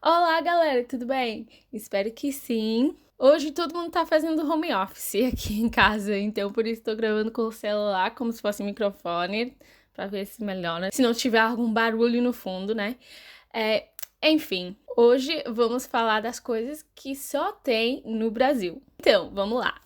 Olá, galera, tudo bem? Espero que sim. Hoje todo mundo tá fazendo home office aqui em casa, então por isso tô gravando com o celular como se fosse microfone, pra ver se melhora. Se não tiver algum barulho no fundo, né? Enfim, hoje vamos falar das coisas que só tem no Brasil. Então, vamos lá.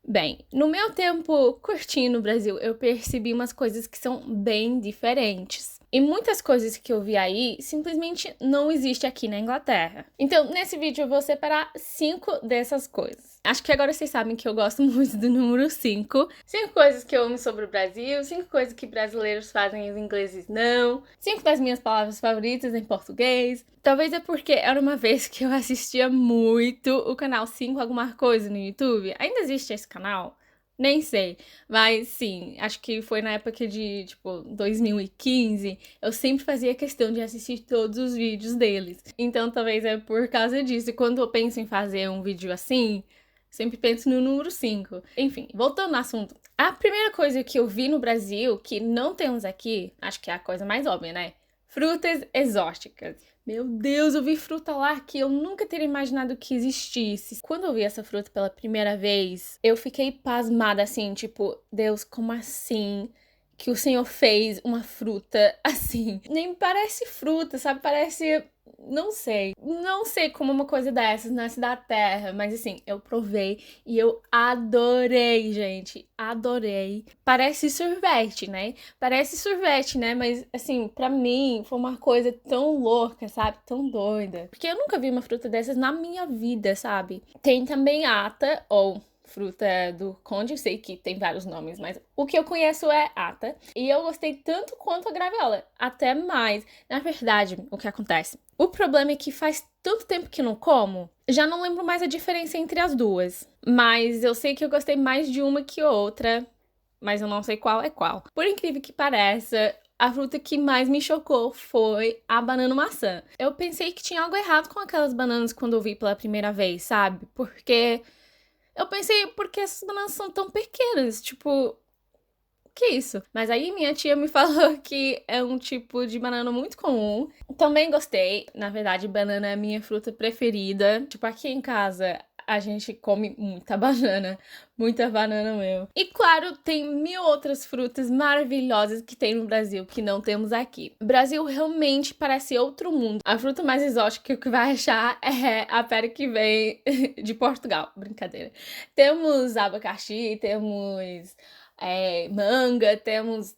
Bem, no meu tempo curtindo no Brasil, eu percebi umas coisas que são bem diferentes. E muitas coisas que eu vi aí simplesmente não existe aqui na Inglaterra. Então, nesse vídeo eu vou separar 5 dessas coisas. Acho que agora vocês sabem que eu gosto muito do número 5. 5 coisas que eu amo sobre o Brasil, 5 coisas que brasileiros fazem e os ingleses não, 5 das minhas palavras favoritas em português. Talvez é porque era uma vez que eu assistia muito o canal 5 alguma coisa no YouTube. Ainda existe esse canal? Nem sei, mas sim, acho que foi na época de, 2015, eu sempre fazia questão de assistir todos os vídeos deles. Então talvez é por causa disso. E quando eu penso em fazer um vídeo assim, sempre penso no número 5. Enfim, voltando ao assunto. A primeira coisa que eu vi no Brasil, que não temos aqui, acho que é a coisa mais óbvia, né? Frutas exóticas. Meu Deus, eu vi fruta lá que eu nunca teria imaginado que existisse. Quando eu vi essa fruta pela primeira vez, eu fiquei pasmada assim, tipo, Deus, como assim? Que o Senhor fez uma fruta assim. Nem parece fruta, sabe? Parece. Não sei. Não sei como uma coisa dessas nasce da terra, mas assim, eu provei e eu adorei, gente. Adorei. Parece sorvete, né? Parece sorvete, né? Mas assim, pra mim foi uma coisa tão louca, sabe? Tão doida. Porque eu nunca vi uma fruta dessas na minha vida, sabe? Tem também ata, ou fruta do conde, eu sei que tem vários nomes, mas o que eu conheço é ata. E eu gostei tanto quanto a graviola, até mais. Na verdade, o que acontece? O problema é que faz tanto tempo que não como, já não lembro mais a diferença entre as duas. Mas eu sei que eu gostei mais de uma que outra, mas eu não sei qual é qual. Por incrível que pareça, a fruta que mais me chocou foi a banana maçã. Eu pensei que tinha algo errado com aquelas bananas quando eu vi pela primeira vez, sabe? Porque essas bananas são tão pequenas, tipo, que isso? Mas aí minha tia me falou que é um tipo de banana muito comum. Também gostei, na verdade, banana é a minha fruta preferida. Tipo, aqui em casa a gente come muita banana mesmo. E claro, tem mil outras frutas maravilhosas que tem no Brasil que não temos aqui. O Brasil realmente parece outro mundo. A fruta mais exótica que vai achar é a pera que vem de Portugal. Brincadeira. Temos abacaxi, temos manga, temos.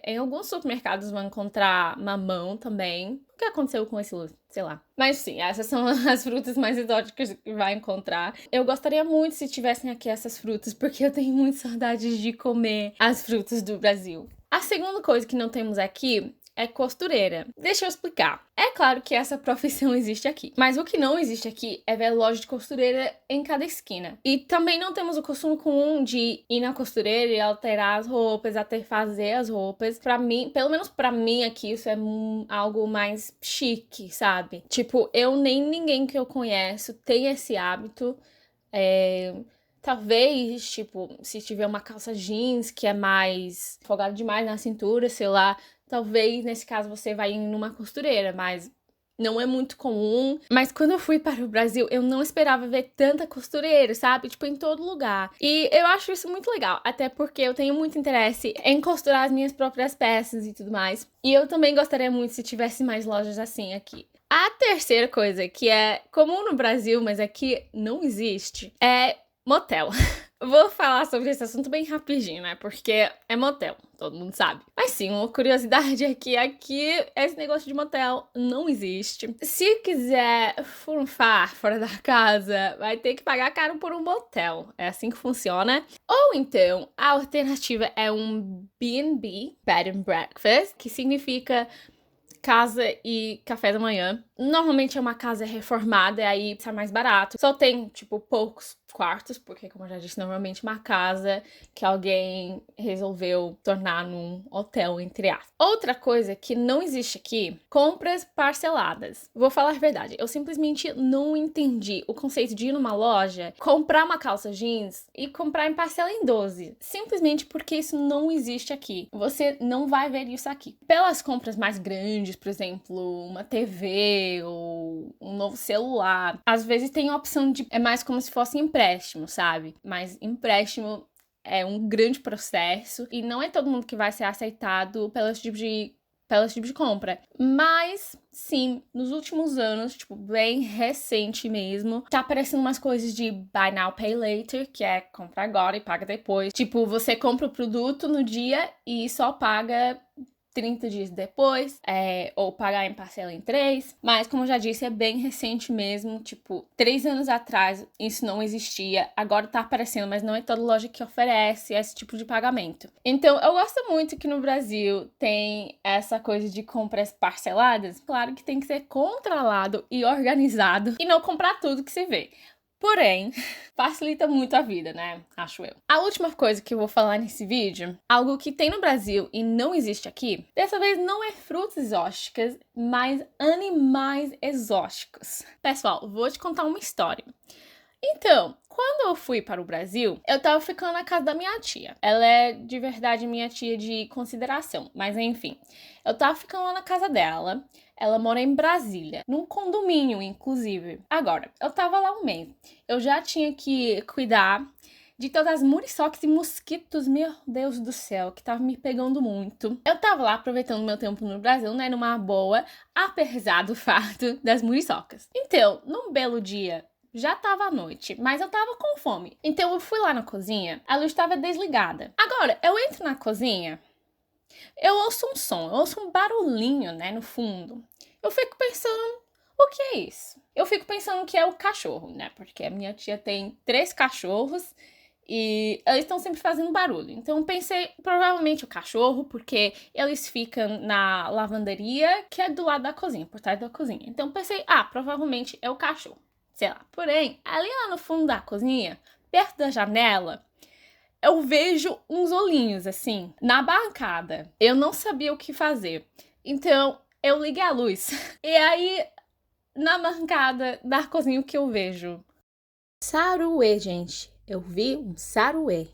Em alguns supermercados vão encontrar mamão também. O que aconteceu com esse luto? Sei lá. Mas sim, essas são as frutas mais exóticas que vai encontrar. Eu gostaria muito se tivessem aqui essas frutas, porque eu tenho muita saudade de comer as frutas do Brasil. A segunda coisa que não temos aqui é costureira. Deixa eu explicar. É claro que essa profissão existe aqui, mas o que não existe aqui é ver loja de costureira em cada esquina. E também não temos o costume comum de ir na costureira e alterar as roupas, até fazer as roupas. Pra mim, pelo menos pra mim aqui, isso é algo mais chique, sabe? Tipo, eu nem ninguém que eu conheço tem esse hábito. Talvez, tipo, se tiver uma calça jeans que é mais folgada demais na cintura, sei lá, talvez nesse caso você vai em uma costureira, mas não é muito comum. Mas quando eu fui para o Brasil, eu não esperava ver tanta costureira, sabe? Tipo, em todo lugar. E eu acho isso muito legal, até porque eu tenho muito interesse em costurar as minhas próprias peças e tudo mais. E eu também gostaria muito se tivesse mais lojas assim aqui. A terceira coisa, que é comum no Brasil, mas aqui não existe, é motel. Vou falar sobre esse assunto bem rapidinho, né? Porque é motel, todo mundo sabe. Mas sim, uma curiosidade é que aqui esse negócio de motel não existe. Se quiser furunfar fora da casa, vai ter que pagar caro por um motel. É assim que funciona. Ou então, a alternativa é um B&B, Bed and Breakfast, que significa casa e café da manhã. Normalmente é uma casa reformada, e aí sai mais barato. Só tem, tipo, poucos quartos, porque, como eu já disse, normalmente uma casa que alguém resolveu tornar num hotel, entre aspas. Outra coisa que não existe aqui, compras parceladas. Vou falar a verdade, eu simplesmente não entendi o conceito de ir numa loja, comprar uma calça jeans e comprar em parcela em 12. Simplesmente porque isso não existe aqui. Você não vai ver isso aqui. Pelas compras mais grandes, por exemplo, uma TV ou um novo celular, às vezes tem a opção de... É mais como se fosse empréstimo, sabe? Mas empréstimo é um grande processo e não é todo mundo que vai ser aceitado pelo tipo de compra. Mas, sim, nos últimos anos, tipo, bem recente mesmo, tá aparecendo umas coisas de Buy Now, Pay Later, que é compra agora e paga depois. Tipo, você compra o produto no dia e só paga 30 dias depois, ou pagar em parcela em 3, mas como eu já disse, é bem recente mesmo, tipo, 3 anos atrás isso não existia, agora tá aparecendo, mas não é toda loja que oferece esse tipo de pagamento. Então, eu gosto muito que no Brasil tem essa coisa de compras parceladas, claro que tem que ser controlado e organizado, e não comprar tudo que se vê. Porém, facilita muito a vida, né? Acho eu. A última coisa que eu vou falar nesse vídeo, algo que tem no Brasil e não existe aqui, dessa vez não é frutas exóticas, mas animais exóticos. Pessoal, vou te contar uma história. Então, quando eu fui para o Brasil, eu tava ficando na casa da minha tia. Ela é de verdade minha tia de consideração, mas enfim. Eu tava ficando lá na casa dela. Ela mora em Brasília, num condomínio, inclusive. Agora, eu tava lá um mês. Eu já tinha que cuidar de todas as muriçocas e mosquitos, meu Deus do céu, que tava me pegando muito. Eu tava lá aproveitando meu tempo no Brasil, né, numa boa, apesar do fato das muriçocas. Então, num belo dia, já tava à noite, mas eu tava com fome. Então eu fui lá na cozinha, a luz estava desligada. Agora, eu entro na cozinha, eu ouço um som, eu ouço um barulhinho, né, no fundo. Eu fico pensando, o que é isso? Eu fico pensando que é o cachorro, né, porque a minha tia tem 3 cachorros e eles estão sempre fazendo barulho. Então eu pensei, provavelmente o cachorro, porque eles ficam na lavanderia, que é do lado da cozinha, por trás da cozinha. Então eu pensei, provavelmente é o cachorro. Sei lá. Porém, ali lá no fundo da cozinha, perto da janela, eu vejo uns olhinhos, assim, na bancada. Eu não sabia o que fazer. Então, eu liguei a luz. E aí, na bancada da cozinha, o que eu vejo? Saruê, gente. Eu vi um saruê.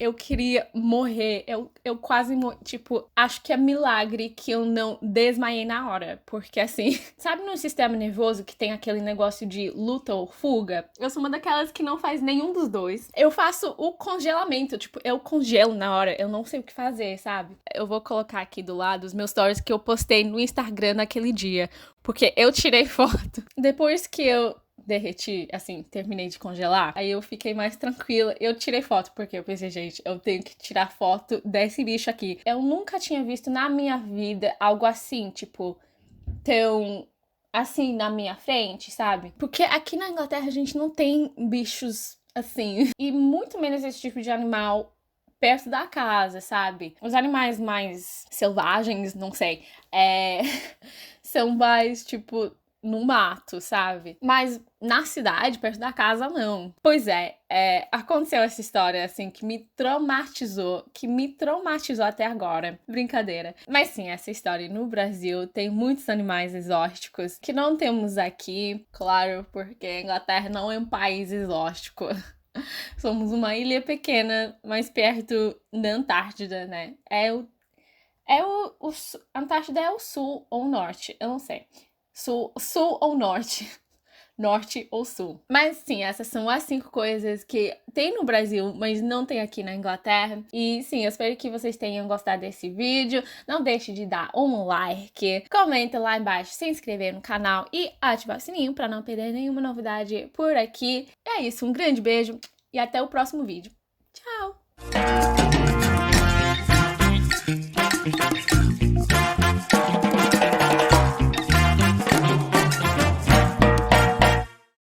Eu queria morrer, eu quase morri, tipo, acho que é milagre que eu não desmaiei na hora, porque assim, sabe no sistema nervoso que tem aquele negócio de luta ou fuga? Eu sou uma daquelas que não faz nenhum dos dois. Eu faço o congelamento, tipo, eu congelo na hora, eu não sei o que fazer, sabe? Eu vou colocar aqui do lado os meus stories que eu postei no Instagram naquele dia, porque eu tirei foto. Depois que eu derreti, assim, terminei de congelar, aí eu fiquei mais tranquila. Eu tirei foto, porque eu pensei, gente, eu tenho que tirar foto desse bicho aqui. Eu nunca tinha visto na minha vida algo assim, tipo, tão assim na minha frente, sabe? Porque aqui na Inglaterra a gente não tem bichos assim, e muito menos esse tipo de animal perto da casa, sabe? Os animais mais selvagens, não sei, são mais, tipo, no mato, sabe? Mas na cidade, perto da casa, não. Pois aconteceu essa história, assim, que me traumatizou até agora. Brincadeira. Mas sim, essa história no Brasil tem muitos animais exóticos que não temos aqui, claro, porque a Inglaterra não é um país exótico. Somos uma ilha pequena, mais perto da Antártida, né? Antártida é o sul ou o norte, eu não sei. Sul ou norte? Norte ou sul. Mas sim, essas são as 5 coisas que tem no Brasil, mas não tem aqui na Inglaterra. E sim, eu espero que vocês tenham gostado desse vídeo. Não deixe de dar um like, comenta lá embaixo, se inscrever no canal e ativar o sininho para não perder nenhuma novidade por aqui. É isso, um grande beijo e até o próximo vídeo. Tchau!